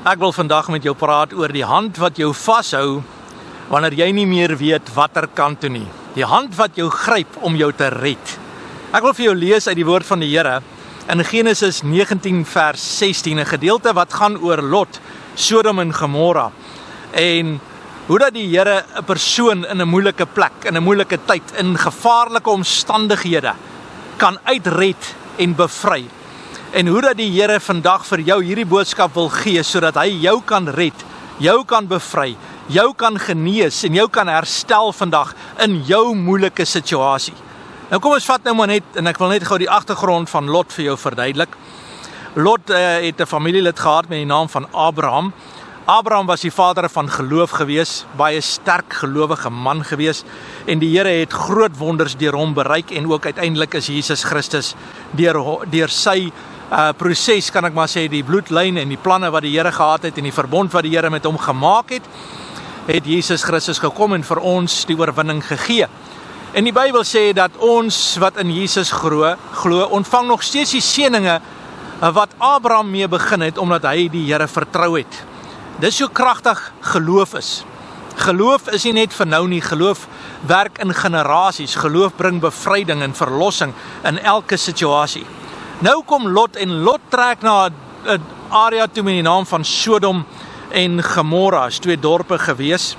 Ek wil vandag met jou praat oor die hand wat jou vashou wanneer jy nie meer weet watter kant toe nie. Die hand wat jou gryp om jou te red. Ek wil vir jou lees uit die woord van die Here in Genesis 19 vers 16, 'n gedeelte wat gaan oor Lot, Sodom en Gomorra. En hoe dat die Here 'n persoon in 'n moeilike plek, in 'n moeilike tyd, in gevaarlike omstandighede kan uitred en bevry. En hoe dat die Here vandag vir jou hierdie boodskap wil gee, sodat hy jou kan red, jou kan bevry, jou kan genees en jou kan herstel vandag in jou moeilike situasie. Nou kom ons vat nou maar net, en ek wil net gou die agtergrond van Lot vir jou verduidelik. Lot het 'n familielid gehad met die naam van Abraham. Abraham was die vader van geloof gewees, baie sterk gelowige man gewees, en die Here het groot wonders deur hom bereik, en ook uiteindelik is Jesus Christus deur sy proses, kan ek maar sê, die bloedlyn en die planne wat die Here gehad het en die verbond wat die Here met hom gemaak het Jesus Christus gekom en vir ons die oorwinning gegee. En die Bybel sê dat ons wat in Jesus glo, ontvang nog steeds die seëninge wat Abraham mee begin het, omdat hy die Here vertrou het. Dis hoe kragtig geloof is. Geloof is nie net vir nou nie, geloof werk in generasies, geloof bring bevryding en verlossing in elke situasie. Nou kom Lot, en Lot trek na 'n area toe met die naam van Sodom en Gomorra, is 2 dorpe gewees.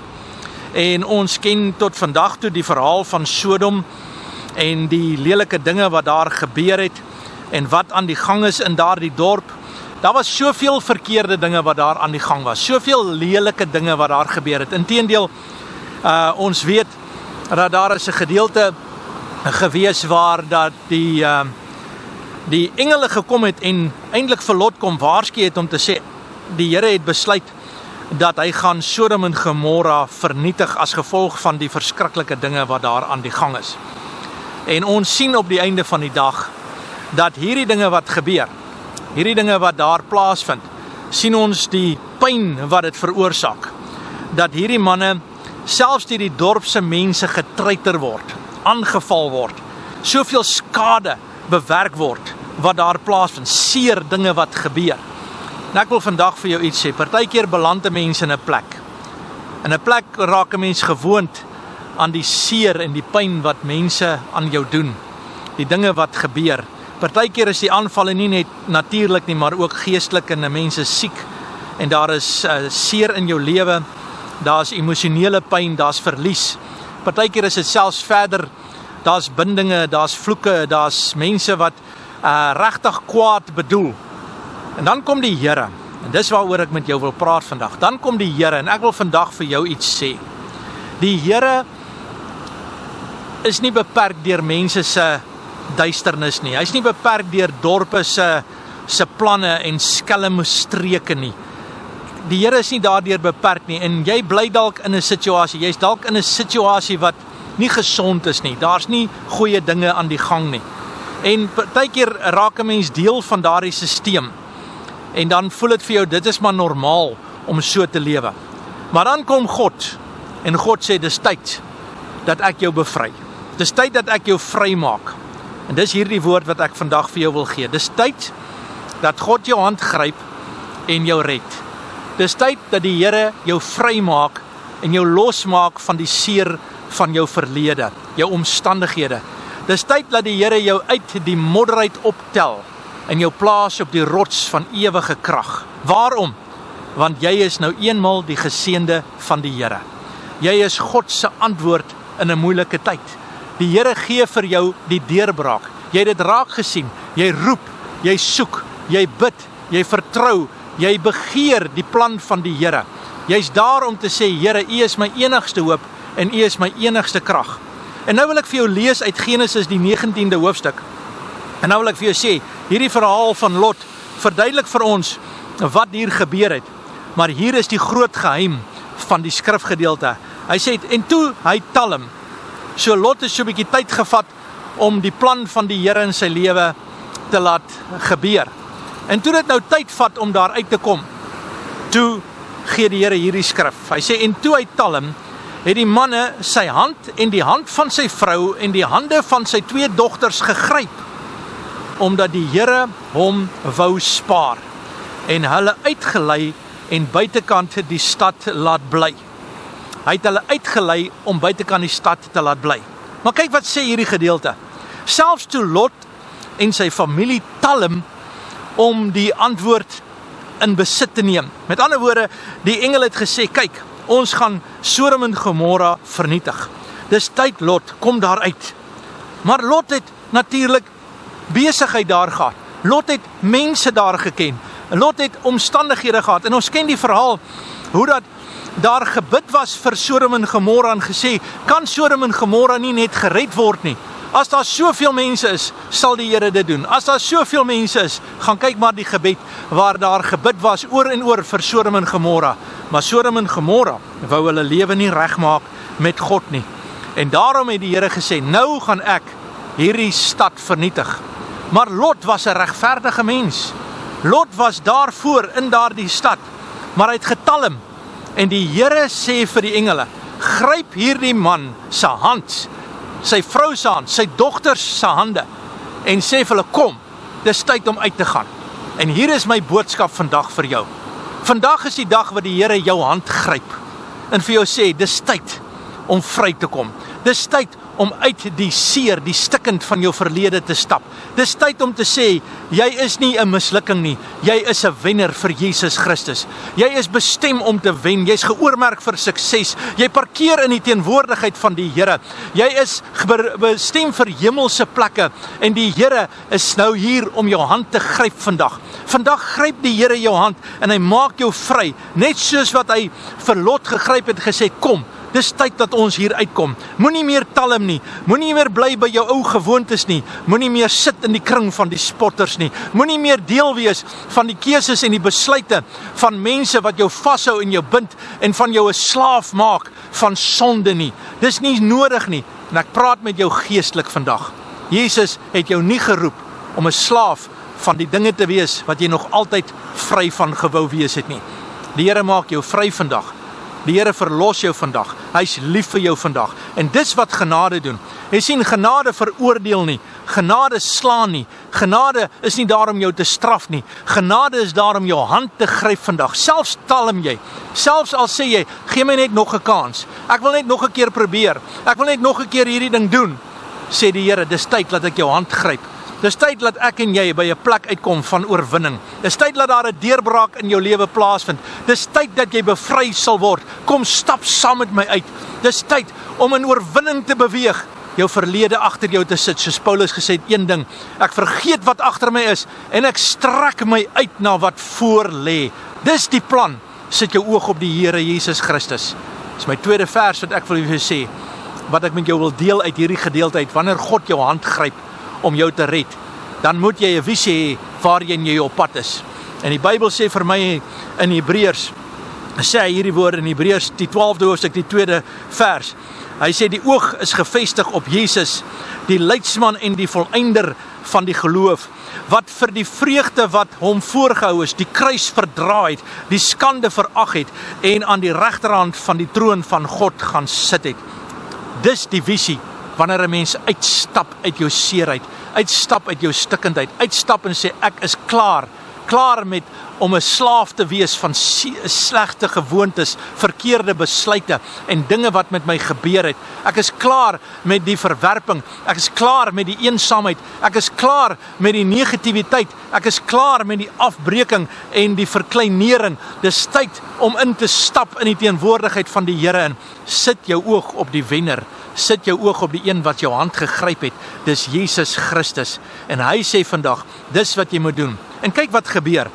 En ons ken tot vandag toe die verhaal van Sodom en die lelike dinge wat daar gebeur het en wat aan die gang is in daardie dorp. Daar was soveel verkeerde dinge wat daar aan die gang was, soveel lelike dinge wat daar gebeur het. Inteendeel, ons weet dat daar is 'n gedeelte gewees waar dat die engele gekom het en eintlik vir Lot kom waarsku het om te sê, die Here het besluit dat hy gaan Sodom en Gomorra vernietig as gevolg van die verskriklike dinge wat daar aan die gang is. En ons sien op die einde van die dag dat hierdie dinge wat gebeur, hierdie dinge wat daar plaasvind, sien ons die pyn wat dit veroorsaak. Dat hierdie manne, selfs deur die dorpse mense getreiter word, aangeval word, soveel skade bewerk word wat daar plaasvind, seer dinge wat gebeur. En ek wil vandag vir jou iets sê, partykeer beland 'n mens in 'n plek. In 'n plek raak 'n mens gewoond aan die seer en die pyn wat mense aan jou doen, die dinge wat gebeur. Partykeer is die aanvalle nie net natuurlik nie, maar ook geestelik, en 'n mens is siek, en daar is seer in jou lewe, daar is emosionele pyn, daar is verlies. Partykeer is dit selfs verder, daar is bindinge, daar is vloeke, daar is mense wat regtig kwaad bedoel. En dan kom die Here, en dis waaroor ek met jou wil praat vandag. Dan kom die Here, en ek wil vandag vir jou iets sê. Die Here is nie beperk deur mense se duisternis nie. Hy is nie beperk deur dorpe se planne en skelmstreke nie. Die Here is nie daardeur beperk nie, en jy bly dalk in 'n situasie, jy's dalk in 'n situasie wat nie gesond is nie. Daar's nie goeie dinge aan die gang nie. En partykeer raak 'n mens deel van daardie stelsel. En dan voel dit vir jou, dit is maar normaal om so te lewe. Maar dan kom God, en God sê, dis tyd dat ek jou bevry. Dis tyd dat ek jou vry maak. En dis hierdie woord wat ek vandag vir jou wil gee. Dis tyd dat God jou hand gryp en jou red. Dis tyd dat die Here jou vry maak en jou losmaak van die seer van jou verlede, jou omstandighede. Dis tyd dat die Here jou uit die modder uit optel en jou plaas op die rots van ewige krag. Waarom? Want jy is nou eenmal die geseënde van die Here. Jy is God se antwoord in 'n moeilike tyd. Die Here gee vir jou die deurbraak. Jy het dit raak gesien. Jy roep, jy soek, jy bid, jy vertrou, jy begeer die plan van die Here. Jy's daar om te sê, Here, U is my enigste hoop en U is my enigste krag. En nou wil ek vir jou lees uit Genesis die 19de hoofstuk. En nou wil ek vir jou sê, hierdie verhaal van Lot verduidelik vir ons wat hier gebeur het. Maar hier is die groot geheim van die skrifgedeelte. Hy sê, en toe hy talm. So Lot is so 'n bietjie tyd gevat om die plan van die Here in sy lewe te laat gebeur. En toe dit nou tyd vat om daar uit te kom, toe gee die Here hierdie skrif. Hy sê, en toe hy talm, het die manne sy hand en die hand van sy vrou en die hande van sy 2 dogters gegryp, omdat die Here hom wou spaar, en hulle uitgelei en buitekant die stad laat bly. Hy het hulle uitgelei om buitekant die stad te laat bly. Maar kyk wat sê hierdie gedeelte. Selfs toe Lot en sy familie talm om die antwoord in besit te neem. Met ander woorde, die engel het gesê, kyk, ons gaan Sodom en Gomorra vernietig. Dis tyd, Lot, kom daar uit. Maar Lot het natuurlik besigheid daar gehad. Lot het mense daar geken. Lot het omstandighede gehad. En ons ken die verhaal, hoe dat daar gebid was vir Sodom en Gomorra en gesê, kan Sodom en Gomorra nie net gered word nie? As daar soveel mense is, sal die Here dit doen. As daar soveel mense is, gaan kyk maar die gebed, waar daar gebid was oor en oor vir Sodom en Gomorra. Maar Sodom en Gomorra wou hulle lewe nie regmaak met God nie. En daarom het die Here gesê, nou gaan ek hierdie stad vernietig. Maar Lot was 'n regverdige mens. Lot was daarvoor in daardie stad, maar hy het getalm. En die Here sê vir die engele, gryp hierdie man se hand, sy vrou se hand, sy dogters se hande, en sê vir hulle, kom, dis tyd om uit te gaan. En hier is my boodskap vandag vir jou. Vandag is die dag wat die Here jou hand gryp, en vir jou sê, dis tyd om vry te kom. Dis tyd om uit die seer, die stikkend van jou verlede te stap. Dis tyd om te sê, jy is nie 'n mislukking nie, jy is 'n wenner vir Jesus Christus. Jy is bestem om te wen, jy is geoormerk vir sukses, jy parkeer in die teenwoordigheid van die Here. Jy is bestem vir hemelse plekke, en die Here is nou hier om jou hand te gryp vandag. Vandag gryp die Here jou hand, en hy maak jou vry, net soos wat hy vir Lot gegryp het, gesê, kom, dis tyd dat ons hier uitkom. Moenie meer talm nie, moenie meer bly by jou ou gewoontes nie, moenie meer sit in die kring van die spotters nie, moenie meer deel wees van die keuses en die besluite van mense wat jou vashou en jou bind en van jou 'n slaaf maak van sonde nie. Dis nie nodig nie, en ek praat met jou geestelik vandag. Jesus het jou nie geroep om 'n slaaf van die dinge te wees wat jy nog altyd vry van gewou wees het nie. Die Here maak jou vry vandag. Die Here verlos jou vandag. Hy's lief vir jou vandag. En dis wat genade doen. Jy sien, genade veroordeel nie. Genade slaan nie. Genade is nie daar om jou te straf nie. Genade is daar om jou hand te gryp vandag. Selfs talm jy. Selfs al sê jy, gee my net nog 'n kans. Ek wil net nog 'n keer probeer. Ek wil net nog 'n keer hierdie ding doen. Sê die Here, dis tyd dat ek jou hand gryp. Dis tyd dat ek en jy by 'n plek uitkom van oorwinning. Dis tyd dat daar 'n deurbraak in jou lewe plaasvind. Dis tyd dat jy bevry sal word. Kom, stap saam met my uit. Dis tyd om in oorwinning te beweeg. Jou verlede agter jou te sit, soos Paulus gesê het, een ding. Ek vergeet wat agter my is en ek strek my uit na wat voor lê. Dis die plan. Sit jou oog op die Here Jesus Christus. Dis my tweede vers wat ek wil vir jou sê, wat ek met jou wil deel uit hierdie gedeelte uit. Wanneer God jou hand gryp om jou te red, dan moet jy 'n visie hê waarheen jy op pad is. En die Bybel sê vir my in Hebreërs, sê hy hierdie woorde in Hebreërs, die 12de hoofstuk, die 2de vers. Hy sê die oog is gefestig op Jesus, die leidsman en die volëinder van die geloof, wat vir die vreugde wat hom voorgehou is, die kruis verdra het, die skande verag het, en aan die regterhand van die troon van God gaan sit het. Dis die visie, wanneer 'n mens uitstap uit jou seerheid, uitstap uit jou stikkendheid, uitstap en sê ek is klaar met om 'n slaaf te wees van slegte gewoontes, verkeerde besluite en dinge wat met my gebeur het. Ek is klaar met die verwerping, ek is klaar met die eensaamheid, ek is klaar met die negativiteit, ek is klaar met die afbreking en die verkleinering. Dis tyd om in te stap in die teenwoordigheid van die Here in. Sit jou oog op die wenner. Sit jou oog op die een wat jou hand gegryp het. Dis Jesus Christus. En hy sê vandag, dis wat jy moet doen. En kyk wat gebeur.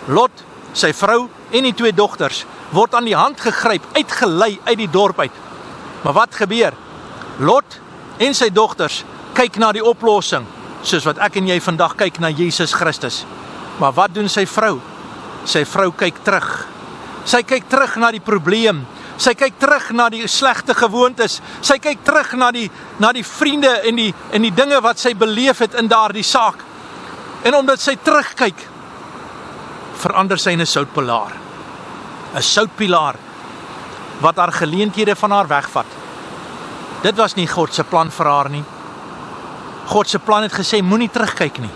Lot, sy vrou en die 2 dogters word aan die hand gegryp, uitgelei uit die dorp uit. Maar wat gebeur? Lot en sy dogters kyk na die oplossing, soos wat ek en jy vandag kyk na Jesus Christus. Maar wat doen sy vrou? Sy vrou kyk terug. Sy kyk terug na die probleem. Sy kyk terug na die slegte gewoontes. Sy kyk terug na die vriende en die dinge wat sy beleef het in daardie saak. En omdat sy terugkyk, verander sy in 'n soutpilaar. 'n Soutpilaar wat haar geleenthede van haar wegvat. Dit was nie God se plan vir haar nie. God se plan het gesê, moenie terugkyk nie.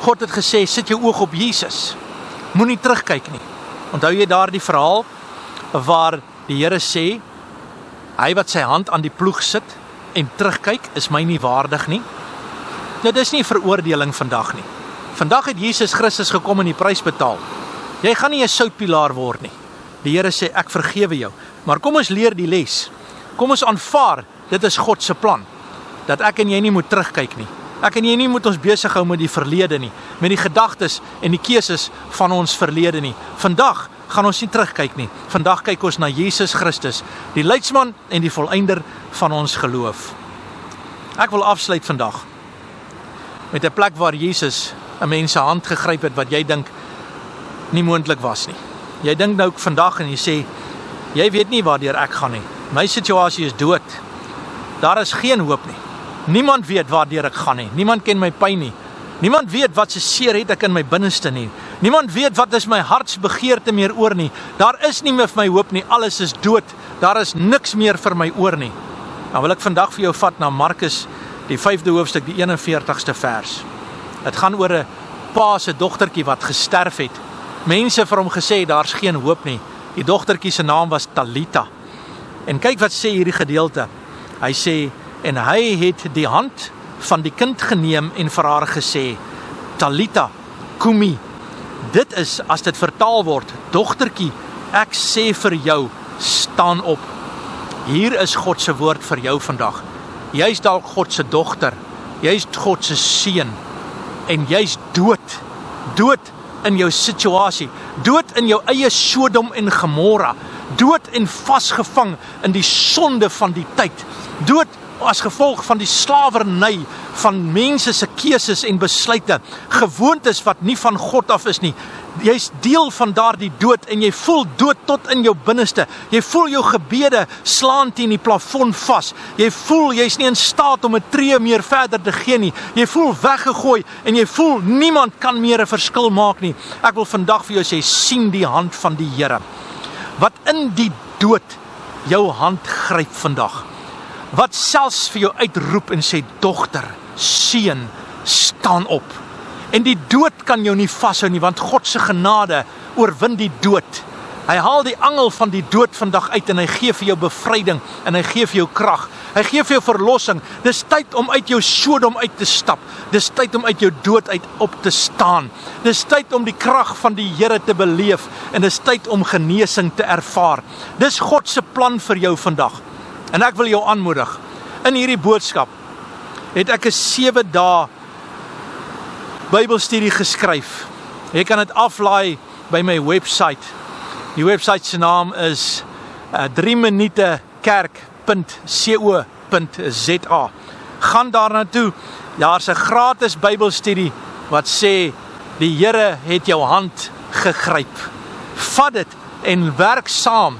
God het gesê, sit jou oog op Jesus. Moenie terugkyk nie. Onthou jy daar die verhaal waar die Here sê, hy wat sy hand aan die ploeg sit en terugkyk, is my nie waardig nie. Nou dis nie veroordeling vandag nie. Vandag het Jesus Christus gekom en die prys betaal. Jy gaan nie 'n soutpilaar word nie. Die Here sê, ek vergewe jou. Maar kom ons leer die les. Kom ons aanvaar, dit is God se plan. Dat ek en jy nie moet terugkyk nie. Ek en jy nie moet ons besig hou met die verlede nie. Met die gedagtes en die keuses van ons verlede nie. Vandag gaan ons nie terugkyk nie. Vandag kyk ons na Jesus Christus, die leidsman en die volëinder van ons geloof. Ek wil afsluit vandag met 'n plek waar Jesus 'n mens se hand gegryp het wat jy dink nie moontlik was nie. Jy dink nou vandag en jy sê, jy weet nie waardeur ek gaan nie. My situasie is dood. Daar is geen hoop nie. Niemand weet waardeur ek gaan nie. Niemand ken my pyn nie. Niemand weet wat se seer het ek in my binneste nie. Niemand weet wat is my hartsbegeerte meer oor nie. Daar is nie meer vir my hoop nie. Alles is dood. Daar is niks meer vir my oor nie. Nou wil ek vandag vir jou vat na Markus, die 5de hoofstuk, die 41ste vers. Het gaan oor 'n pa se dogtertjie wat gesterf het. Mense vir hom gesê, daar's geen hoop nie. Die dogtertjie se naam was Talita. En kyk wat sê hierdie gedeelte. Hy sê, en hy het die hand van die kind geneem en vir haar gesê, Talita, kumi. Dit is, as dit vertaal word, dogtertjie, ek sê vir jou, staan op. Hier is God se woord vir jou vandag. Jy's dalk God se dogter, jy's God se seun, en jy's dood. Dood in jou situasie, dood in jou eie Sodom en Gomorra, dood en vasgevang in die sonde van die tyd, dood as gevolg van die slawerny van mense se keuses en besluite, gewoontes wat nie van God af is nie. Jy's deel van daardie dood en jy voel dood tot in jou binneste. Jy voel jou gebede slaan teen die plafon vas. Jy voel jy's nie in staat om 'n tree meer verder te gee nie. Jy voel weggegooi en jy voel niemand kan meer 'n verskil maak nie. Ek wil vandag vir jou sê, sien die hand van die Here wat in die dood jou hand gryp vandag. Wat selfs vir jou uitroep en sê, dogter, seun, staan op. En die dood kan jou nie vashou nie, want God se genade oorwin die dood. Hy haal die angel van die dood vandag uit en hy gee vir jou bevryding en hy gee vir jou krag. Hy gee vir jou verlossing. Dis tyd om uit jou Sodom uit te stap. Dis tyd om uit jou dood uit op te staan. Dis tyd om die krag van die Here te beleef en dis tyd om genesing te ervaar. Dis God se plan vir jou vandag. En ek wil jou aanmoedig. In hierdie boodskap het ek 'n 7 dae Bybelstudie geskryf. Jy kan dit aflaai by my website. Die website se naam is 3minutekerk.co.za. Gaan daar na toe. Daar's 'n gratis Bybelstudie wat sê die Here het jou hand gegryp. Vat dit en werk saam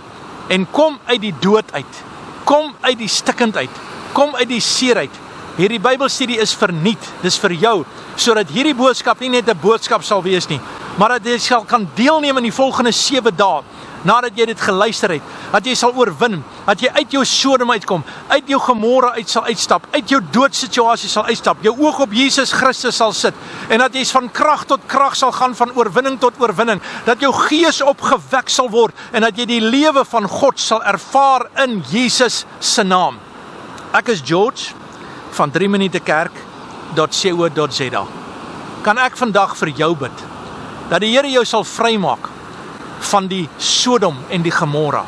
en kom uit die dood uit. Kom uit die stikkend uit. Kom uit die seer uit. Hierdie Bybelstudie is verniet. Dis vir jou, sodat hierdie boodskap nie net 'n boodskap sal wees nie, maar dat jy sal kan deelneem in die volgende 7 dae, nadat jy dit geluister het, dat jy sal oorwin, dat jy uit jou Sodom uitkom, uit jou Gomorra uit sal uitstap, uit jou doodsituasie sal uitstap, jou oog op Jesus Christus sal sit, en dat jy van krag tot krag sal gaan, van oorwinning tot oorwinning, dat jou gees opgewek sal word, en dat jy die lewe van God sal ervaar in Jesus se naam. Ek is George van 3minutekerk.co.za. Kan ek vandag vir jou bid, dat die Here jou sal vrymaak van die Sodom en die Gomorra,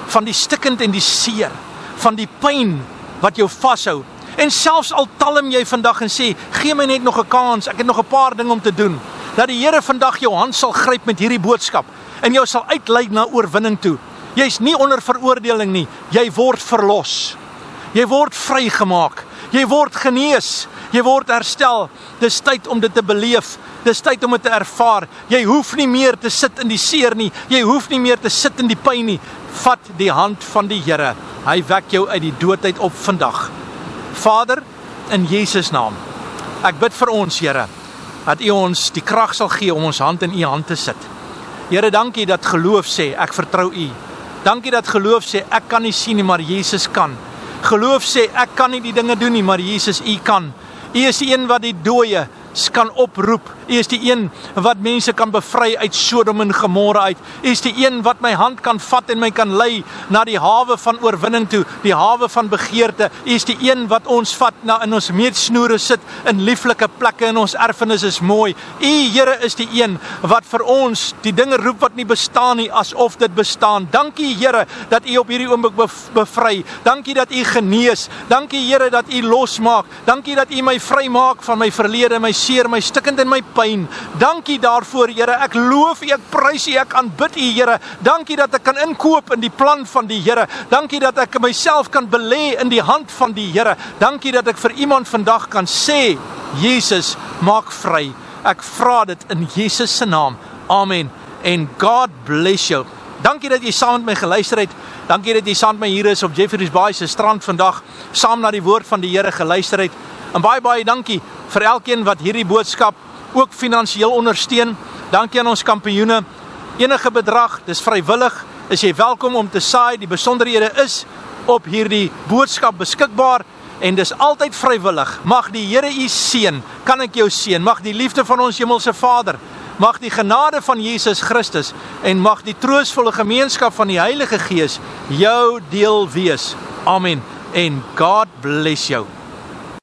van die stikkend en die seer, van die pyn wat jou vashou, en selfs al talm jy vandag en sê, gee my net nog 'n kans, ek het nog 'n paar dinge om te doen, dat die Here vandag jou hand sal gryp met hierdie boodskap, en jou sal uitlei na oorwinning toe. Jy's nie onder veroordeling nie, jy word verlos, jy word vrygemaak, jy word genees, jy word herstel. Dis tyd om dit te beleef, dis tyd om dit te ervaar. Jy hoef nie meer te sit in die seer nie, jy hoef nie meer te sit in die pyn nie. Vat die hand van die Here, hy wek jou uit die dood uit op vandag. Vader, in Jesus naam, ek bid vir ons, Here, dat U ons die krag sal gee om ons hand in U hand te sit. Here, dankie dat geloof sê, ek vertrou U. Dankie dat geloof sê, ek kan nie sien nie, maar Jesus kan. Geloof sê, ek kan nie die dinge doen nie, maar Jesus, U kan. U is die een wat die dooie kan oproep. U is die een wat mense kan bevry uit Sodom en Gomorra uit. U is die een wat my hand kan vat en my kan lei na die hawe van oorwinning toe, die hawe van begeerte. U is die een wat ons vat na in ons meetsnoere sit in lieflike plekke en ons erfenis is mooi. U, Here, is die een wat vir ons die dinge roep wat nie bestaan nie, asof dit bestaan. Dankie, Here, dat U op hierdie oomblik bevry. Dankie dat U genees. Dankie, Here, dat U losmaak. Dankie dat U my vrymaak van my verlede, my seer, my stikkend en my pyn. Dankie daarvoor, Here. Ek loof U, ek prys U, ek aanbid U, Here. Dankie dat ek kan inkoop in die plan van die Here. Dankie dat ek myself kan belê in die hand van die Here. Dankie dat ek vir iemand vandag kan sê, Jesus, maak vry. Ek vra dit in Jesus se naam. Amen. En God bless you. Dankie dat jy saam met my geluister het. Dankie dat jy saam met my hier is op Jeffreys Bay se strand vandag, saam na die woord van die Here geluister het. En baie dankie vir elkeen wat hierdie boodskap ook finansiëel ondersteun. Dankie aan ons kampioene. Enige bedrag, dis vrywillig, is jy welkom om te saai. Die besonderhede is op hierdie boodskap beskikbaar. En dis altyd vrywillig. Mag die Here U seën, kan ek jou seën. Mag die liefde van ons hemelse Vader, mag die genade van Jesus Christus en mag die troostvolle gemeenskap van die Heilige Gees jou deel wees. Amen. En God bless you.